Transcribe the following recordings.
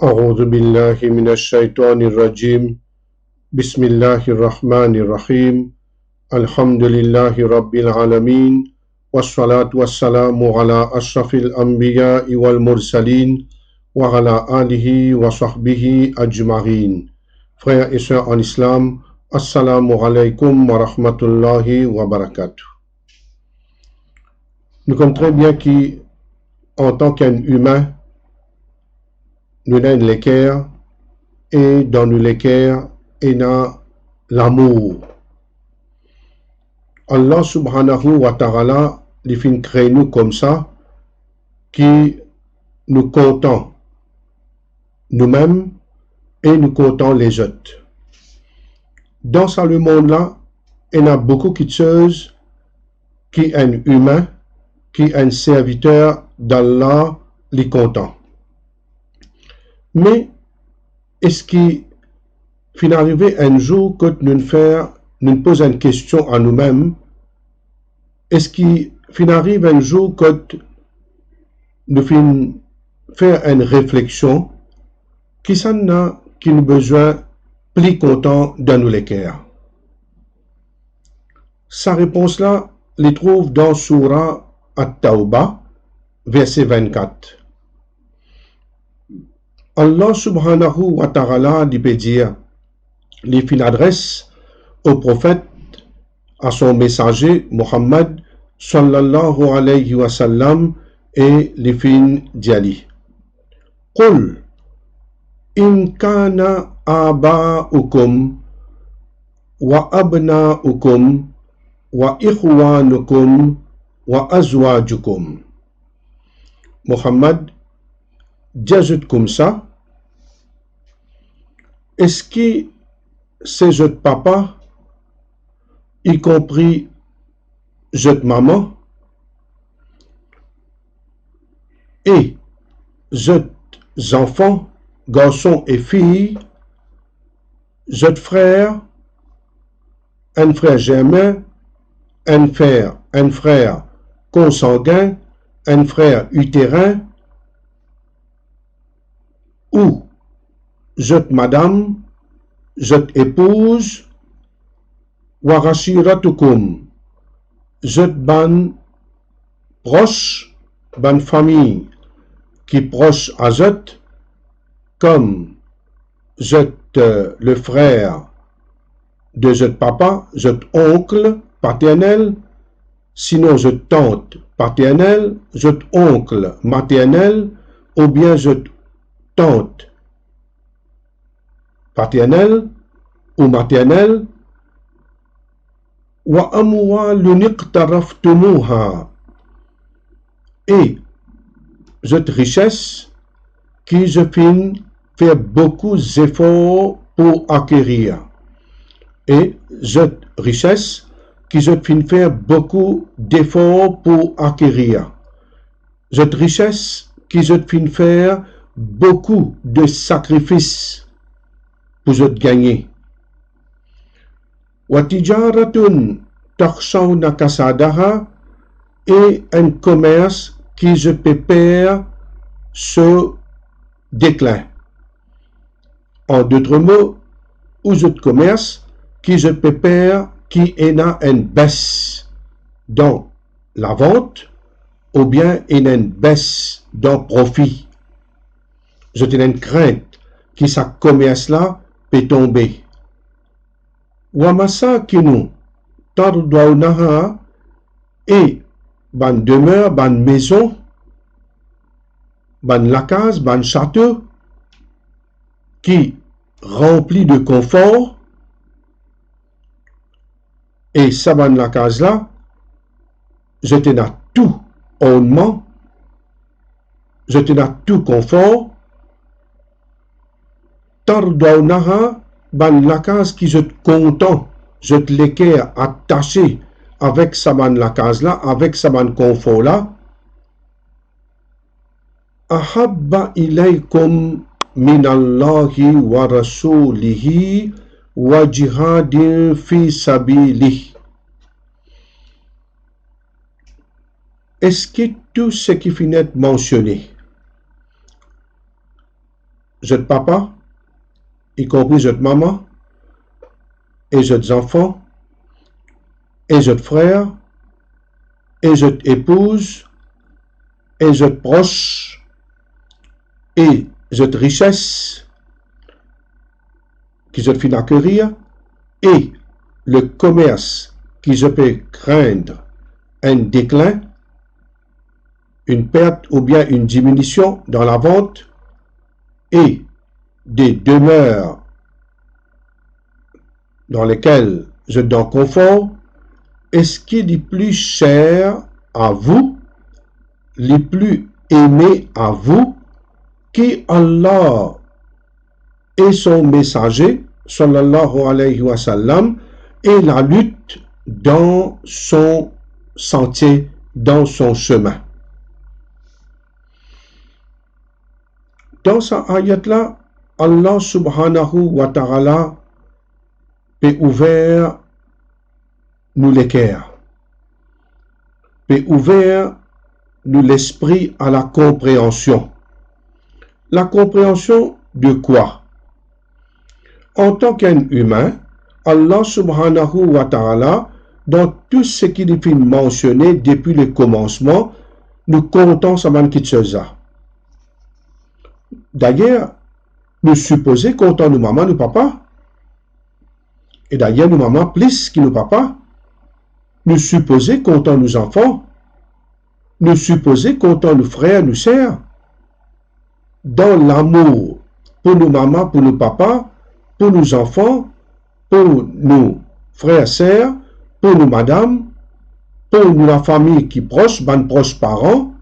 أعوذ بالله من الشيطان الرجيم بسم الله الرحمن الرحيم الحمد لله رب العالمين والصلاة والسلام على أشرف الأنبياء والمرسلين وعلى آله وصحبه أجمعين. Frères et sœurs en islam, assalamu alaikum wa rahmatullahi wa barakatuh. Nous comprenons très bien qu'en tant qu'humain, nous avons l'équerre et dans nous l'équerre et dans l'amour. Allah subhanahu wa ta'ala il fait créer nous comme ça qui nous comptons nous-mêmes et nous comptons les autres. Dans ce monde-là, il y a beaucoup de choses qui est un humain, qui est un serviteur d'Allah, les comptant. Mais est-ce qu'il finit arrivé un jour que nous posons une question à nous-mêmes? Est-ce qu'il finit arrivé un jour que nous finissons faire une réflexion qui nous besoin plus content de nous l'équerre? Sa réponse-là, les trouve dans Surah At-Tawbah, verset 24. Allah subhanahu wa ta'ala peut dire, il fait l'adresse au prophète, à son messager Muhammad sallallahu alayhi wa sallam, et les fin d'Ali. Qul in kana aba'ukum wa abna'ukum wa ikhwanukum wa azwajukum. Muhammad, dis comme ça, est-ce que ces autres papas, y compris autres maman, et autres enfants, garçons et filles, autres frères, un frère germain, un frère consanguin, un frère utérin, ou autres madame, autres épouse, warashiratukum, autres ban proche, ban famille, qui proche à autres, comme le frère de votre papa, votre oncle paternel, sinon votre tante paternelle, votre oncle maternel, ou bien votre tante paternelle ou maternelle, wa amwalun iqtaraftumuha, et votre richesse qui je fin faire beaucoup d'efforts pour acquérir, et cette richesse qui je fin faire beaucoup d'efforts pour acquérir, cette richesse qui je fin faire beaucoup de sacrifices pour je gagner. Wa tijaratun takhshawna kasadaha, et un commerce qui je pépère ce déclin. En d'autres mots, ou ce commerce qui je pépère qui est une baisse dans la vente, ou bien une baisse dans profit. Je tenais une crainte qui sa commerce là peut tomber. Wa masakinu tardawnaha, et ban demeure, ban maison, ban la case, ban château, qui remplit de confort, et ça ban la case là, je tenais tout ornement, je tenais tout confort, tardawnaha, ban la case qui je te content, je te l'équerre attaché avec sa ban la case là, avec sa ban confort là, ahabba ilaykum minallahi wa rasulihi wa jihadin fi sabilih. Est-ce que tout ce qui finit mentionné je papa, y compris je maman, et je enfants, et je frère, et je épouse, et je proche, et je richesse, qui je fin acquérir, et le commerce qui je peux craindre un déclin, une perte ou bien une diminution dans la vente, et des demeures dans lesquelles je donne confort, est ce qui est le plus cher à vous, le plus aimé à vous, qui Allah et son messager, sallallahu alayhi wa sallam, et la lutte dans son sentier, dans son chemin. Dans sa ayat-là, Allah subhanahu wa ta'ala peut ouvrir nous les cœurs, peut ouvrir nous l'esprit à la compréhension. La compréhension de quoi? En tant qu'un humain, Allah subhanahu wa ta'ala, dans tout ce qu'il est mentionné depuis le commencement, nous comptons sa manquitcheuse. D'ailleurs, nous supposons comptons nous maman, nous papa. Et d'ailleurs, nous maman plus que nous papa. Nous supposons comptons nous enfants. Nous supposons comptons nous frères, nous sœurs. Dans l'amour pour nos mamans, pour nos papas, pour nos enfants, pour nos frères, sœurs, pour nos madames, pour nous la famille qui proche, ban proches parents,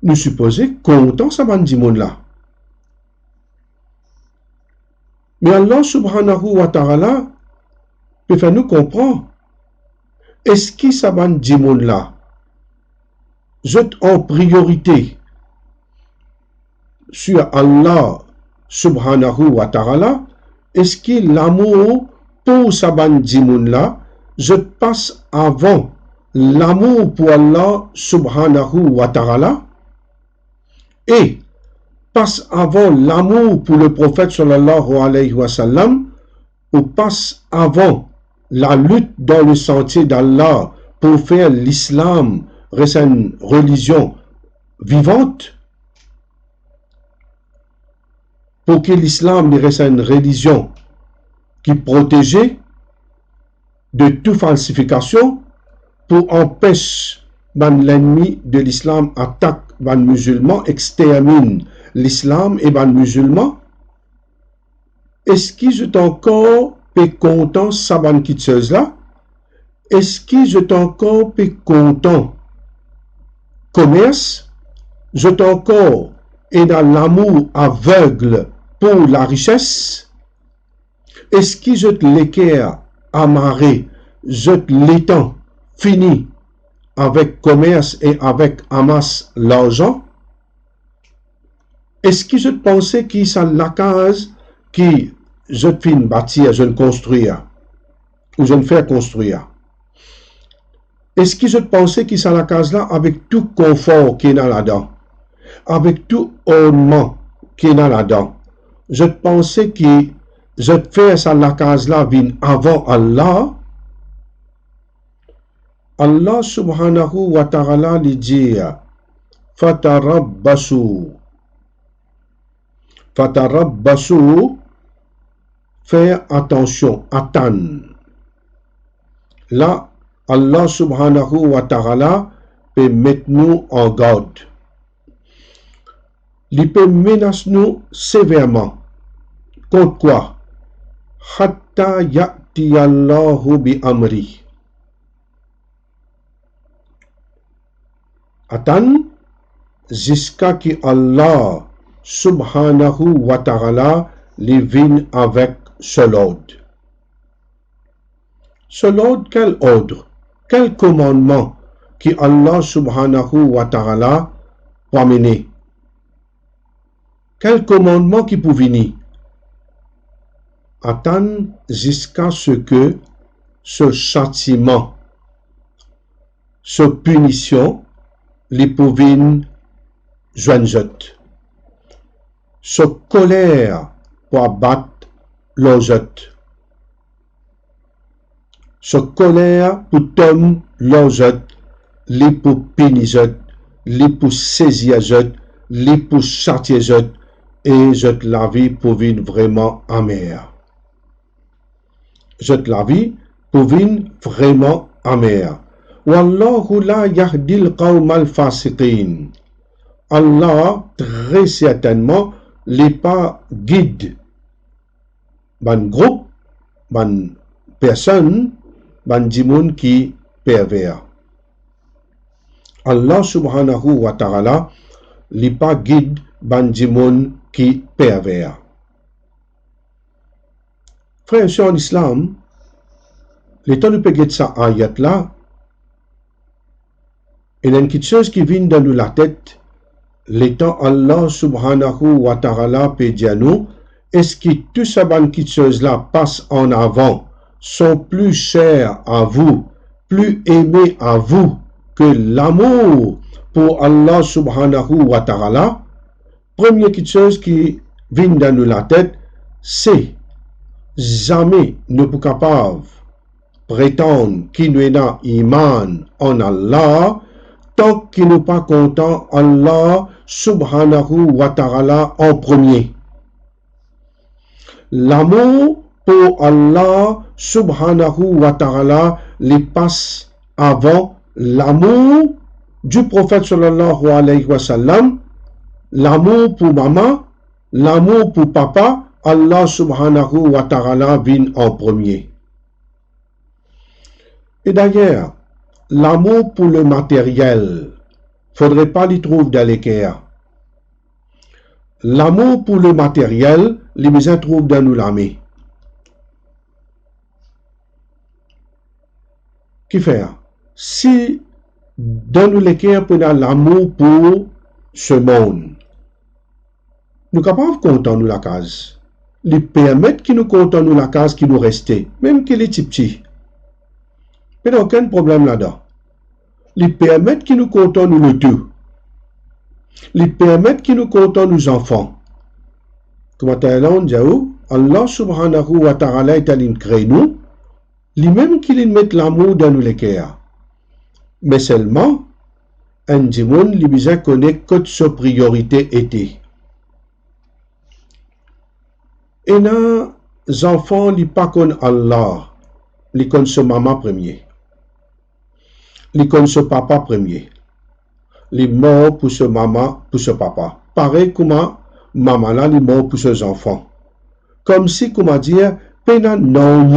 nous supposons comptons ça ban di monde là. Mais Allah subhanahu wa ta'ala peut faire nous comprendre. Est-ce que ça ban di monde là? Je en priorité sur Allah subhanahu wa ta'ala, est-ce que l'amour pour Saban Dimoun là, je passe avant l'amour pour Allah subhanahu wa ta'ala et passe avant l'amour pour le prophète sallallahu alayhi wa sallam ou passe avant la lutte dans le sentier d'Allah pour faire l'islam une religion vivante, pour que l'islam reste une religion qui protégeait de toute falsification, pour empêcher l'ennemi de l'islam attaque les musulmans, extermine l'islam et les musulmans. Est-ce que je encore peu content ça ban kitseuse là? Est-ce que je encore peu content commerce? Je encore et dans l'amour aveugle pour la richesse? Est-ce que je te l'équerre amarré, je te l'étends fini avec commerce et avec amasse l'argent? Est-ce que je te pensais que ça la case qui je te fin bâtir, je ne construire, ou je ne fais construire? Est-ce que je te pensais que ça la case là avec tout confort qui est là-dedans? Avec tout ornement qui est là-dedans? Je te pensais que je te fais ça la case là vient avant Allah? Allah subhanahu wa ta'ala lui dit Fatarabbasu. Fatarabbasu, faire attention, attendre. Là, Allah subhanahu wa ta'ala peut mettre nous en garde. Il peut menacer nous sévèrement. Contre quoi? Hatta ya'ti Allahu bi amri. Attendre jusqu'à ce que Allah subhanahu wa ta'ala les vienne avec seul ordre. Seul ordre, quel ordre? Quel commandement que Allah subhanahu wa ta'ala va mener? Quel commandement qui peut venir? Attendre jusqu'à ce que ce châtiment, ce punition, les pouvines joignent. se colère pour abattre les autres. Se colère pour tomber les autres, les pour punir les autres, les pour saisir les autres, les pour châtier les autres, et la vie pour vivre vraiment amère. La vie pour vivre vraiment amère. Wallahu la yahdil qawmal fasiqin. Allah, très certainement, n'est pas guide. Ban groupe, ban personne, ban dimoun qui pervers. Allah subhanahu wa ta'ala n'est pas guide ban dimoun qui pervers. Frère et sœurs en islam, le temps de payer de ça ayat là, il y a une petite chose qui vient dans la tête, le temps Allah subhanahu wa ta'ala peut dire nous, est-ce que tout ça ban petite chose là passe en avant, sont plus chers à vous, plus aimés à vous que l'amour pour Allah subhanahu wa ta'ala? Première petite chose qui vient dans la tête, c'est jamais ne peut capable prétendre qu'il nous a iman en Allah tant qu'il n'est pas content Allah subhanahu wa ta'ala en premier. L'amour pour Allah subhanahu wa ta'ala les passe avant l'amour du prophète sallallahu alayhi wa sallam, l'amour pour maman, l'amour pour papa, Allah subhanahu wa ta'ala vient en premier. Et d'ailleurs, l'amour pour le matériel, faudrait pas l'y trouver dans l'équerre. L'amour pour le matériel, les besoins trouvent dans nous l'armée. Qui fait? Si dans nous l'équerre, on a l'amour pour ce monde, nous sommes capables de compter nous la case. Les permettre qui nous comptent nous la case qui nous restait, même qu'il est petit. Mais il n'y a aucun problème là-dedans. Les permettre qui nous comptent nous le tout. Les permettre qui nous comptent nos enfants. Comme Allah subhanahu wa ta'ala est allé créer nous, lui-même qu'il met l'amour dans nous les cœurs. Mais seulement, un dimoun lui besoin connaît que sa priorité était. Et les enfants li pas con Allah, li con ce maman premier, li con ce papa premier, li mort pour ce maman, pour ce papa. Pareil comme maman là, li mort pour ses enfants. Comme si, comment dire, pena non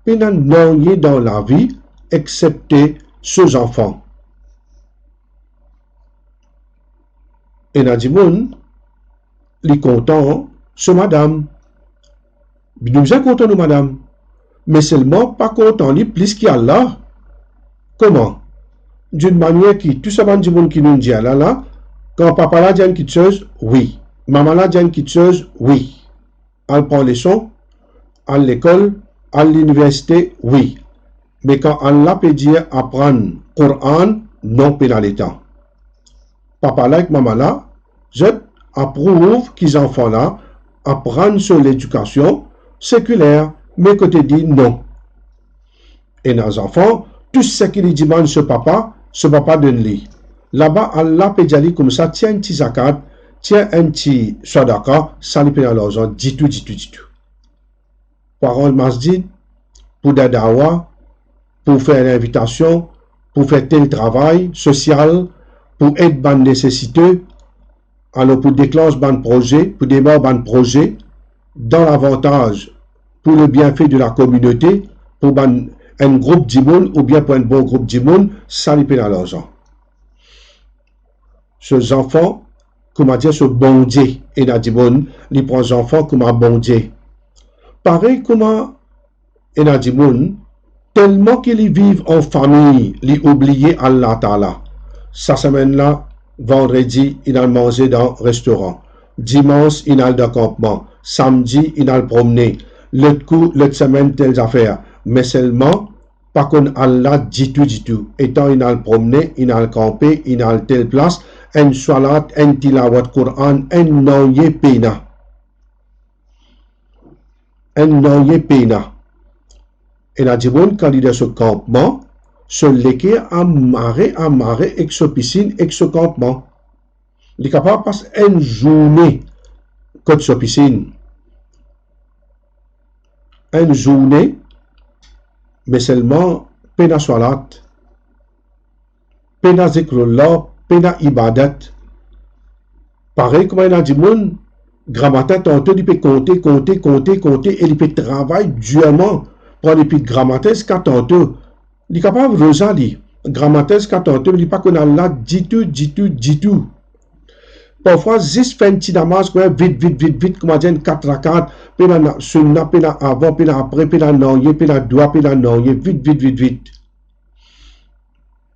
dans la vie, excepté ses enfants. Et Nadimoun, li content, ce madame. Nous sommes contents, nous, madame. Mais seulement pas contents, ni plus qu'Allah. Comment? D'une manière qui, tout ça, du monde qui nous dit là, quand papa là dit une petite chose, oui. Maman là dit une petite chose, oui. Elle prend les leçons, à l'école, à l'université, oui. Mais quand Allah peut dire apprendre Coran, non pénalitant. Papa là et maman là, je approuve qu'ils enfants là apprennent sur l'éducation séculaire, mais côté dit non. Et nos enfants, tout ce qu'ils demandent ce papa donne-lui. Là-bas, Allah peut dire comme ça, tiens un petit zakat, tiens un petit sadaka, ça lui paye à l'argent, dit tout. Parents masjid, pour des dawa, pour faire une invitation, pour faire tel travail social, pour aider ban nécessiteux, alors pour déclencher ban projet, pour démarrer ban projet, dans l'avantage pour le bienfait de la communauté, pour un groupe d'immunes ou bien pour un bon groupe d'immunes, ça lui paye à l'argent. Ces enfants, comment dire, ce bon Dieu, et la dimoun, ils prennent les enfants comme un bon Dieu. Pareil comme et la dimoun, tellement qu'ils vivent en famille, ils oublient Allah Ta'ala. Sa semaine là, vendredi, il a mangé dans un restaurant. Dimanche, il a le campement. Samedi, il a le promener. L'autre coup, l'autre semaine, telles affaires. Mais seulement, pas qu'on Allah dit tout. Étant, il a le promener, il a le camper, il a le telle place, un salat, un tilawat Coran, un noye pena. un noye pena. Et la dimoun, quand il est ce campement, se léguer amarré avec ce piscine, avec ce campement. Il est capable de passer une journée contre ce piscine. Une journée, mais seulement pena salat, pena zikrullah, pena ibadat. Pareil comme il a dit, mon grammaire, tantôt il peut compter, et il peut travailler durement pour aller plus grammaire, jusqu'à tantôt. Il est capable de rejoindre grammaire, jusqu'à tantôt, il dit pas qu'on a là, dit tout. Parfois, juste faire un petit damas, vite, comme on dit, 4 à 4, puis là, sunna, puis là, avant, puis là, après, puis là, non, puis là, doigt, puis là, non, vite.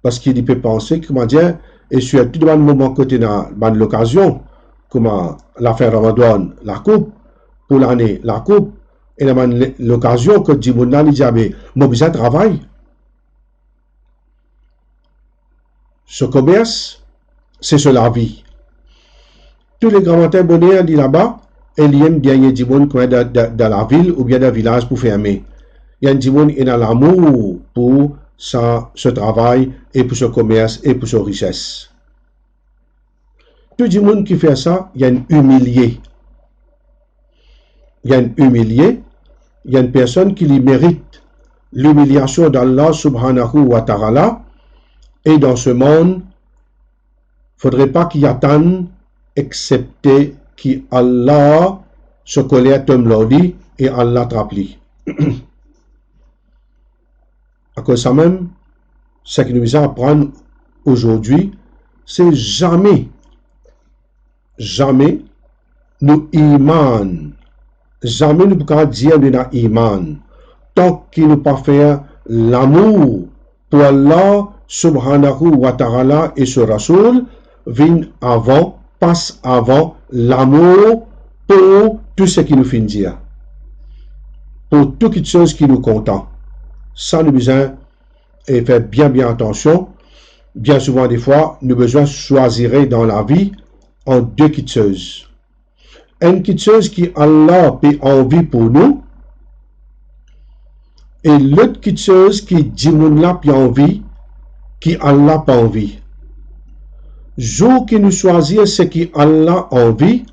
Parce qu'il peut penser, comment dire, et surtout dans le moment que tu as l'occasion, comment l'affaire Ramadan, la coupe, pour l'année, la coupe, et l'occasion que Dimouna lui dit, mon besoin de travail. Ce commerce, c'est sur la vie. Tous les grands-mères bonheurs dit là-bas, ils aiment bien du monde dans la ville ou bien dans le village pour fermer. Il y a du monde qui a l'amour pour ce travail et pour ce commerce et pour sa richesse. Tout le monde qui fait ça, il y a une humilié. Il y a une personne qui lui mérite l'humiliation d'Allah subhanahu wa ta'ala, et dans ce monde, il ne faudrait pas qu'il attende excepté qu'Allah se colère comme l'ordi et Allah t'applie. À cause de ça même, ce qui nous a apprendre aujourd'hui, c'est jamais nous iman, jamais nous pouvons dire de notre iman, tant qu'il nous pas faire l'amour pour Allah subhanahu wa ta'ala et ce Rasoul, passe avant l'amour pour tout ce qui nous fait dire, pour toute chose qui nous content. Ça nous besoin et faire bien attention. Bien souvent des fois, nous besoin choisir dans la vie en deux petites choses. Une petite chose qui Allah peut envie pour nous, et l'autre petite chose qui dit mon là peut envie, qui Allah pas envie. Jour qui nous choisir ce qui Allah envie,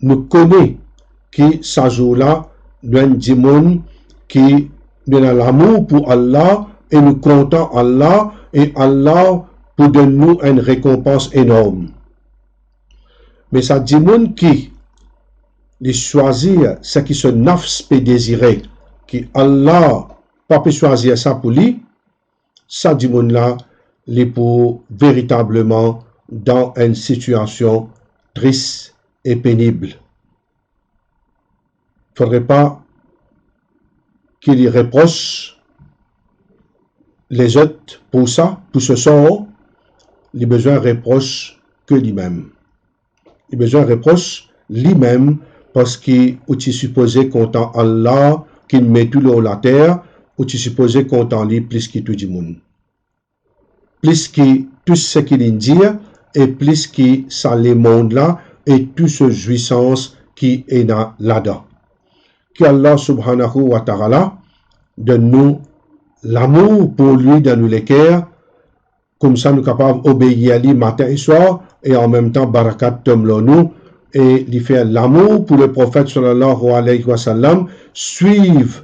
nous connaît que ça jour-là, nous dit mon qui nous a l'amour pour Allah et nous comptons Allah et Allah pour donner nous une récompense énorme. Mais ça dit mon qui les choisir ce qui se nafs peut désirer, qui Allah pas peut choisir ça pour lui, ça dit mon là, les pour véritablement dans une situation triste et pénible. Il ne faudrait pas qu'il y reproche les autres pour ça, pour ce sort. Les besoins reprochent que lui-même. Les besoins reprochent lui-même parce qu'il est supposé content Allah, qu'il met tout le la terre, ou tu supposé content lui plus que tout le monde. Plus que tout ce qu'il dit, et plus que ça le monde là, et toute ce jouissance qui est là-dedans. Que Allah subhanahu wa ta'ala donne nous l'amour pour lui dans nos cœurs, comme ça nous sommes capables d'obéir à lui matin et soir, et en même temps barakat tombe nous, et lui faire l'amour pour le prophète sallallahu alayhi wa sallam, suivre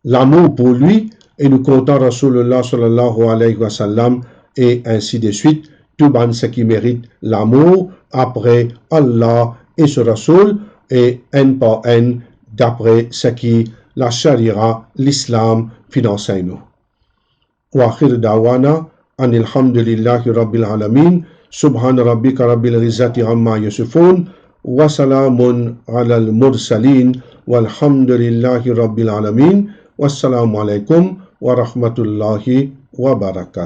l'amour pour lui, et nous comptons Rasulullah sallallahu alayhi wa sallam, et ainsi de suite, tout ban ce qui mérite l'amour après Allah et ce Rasoul, et un par un, d'après ce qui la charia, l'islam, finance nous. Wa akhir da'wana, anil hamdulillahi rabbil alamin, subhan rabbika rabbil izzati amma yasifun, wa salamun ala al-mursalin, walhamdulillahi rabbil alamin, wassalamu alaikum wa rahmatullahi wa barakatuh.